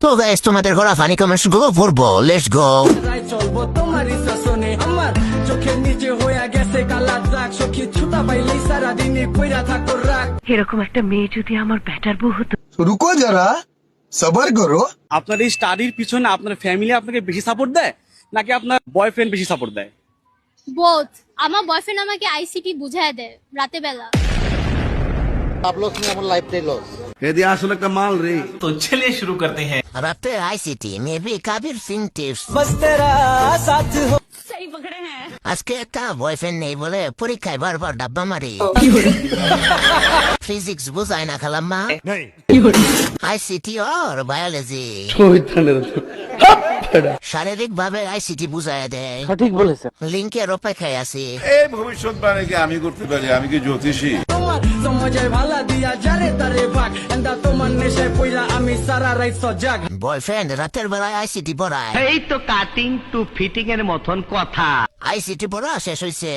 তো গাইস তোমাদের ঘোরা ফানি কমেন্টস গুলো পড়বো, লেটস গো। চলবো তোমারই শাসনে আমার চোখের নিচে হয়ে গেছে কালা দাগ, সখী ছুতা পাইলেই সারাদিনই কইরা থাকো রাগ। এরকম একটা মেয়ে যদি আমার ব্যাটার বউ হতো। रुको जरा सबर करो। আপনার এই স্টাডির পিছনে আপনার ফ্যামিলি আপনাকে বেশি সাপোর্ট দেয় নাকি আপনার বয়ফ্রেন্ড বেশি সাপোর্ট দেয়? বোথ। আমার বয়ফ্রেন্ড আমাকে আইসিটি বুঝায় দেয় রাতে বেলা। রাতে ICT maybe Kabir Singh tips. Boss তেরা সাথ হো। আজকে একটা বয়ফ্রেন্ড নেই বলে পরীক্ষায় বারবার ডাব্বা মারি। ফিজিক্স বুঝায় না খালাম্মা, আইসিটি আর বায়োলজি। শারীরিক ভাবে আইসিটি বুঝায় দেয়। ঠিক বলেছে। লিঙ্কের অপেক্ষায় আছি। এই ভবিষ্যৎবাণী কি আমি করতে পারি? আমি কি জ্যোতিষী? তোমার সমাজে ভালা দিয়া যারে তারে ভাগ, এন্দা তোমার নেশায় পইলা আমি সারা রাত সজাগ। বয়ফ্রেন্ড রাতের বেলায় আইসিটি পড়ায়। এই তো কাটিং টু ফিটিং এর মতন কথা। আইসিটি পড়া শেষ হয়েছে,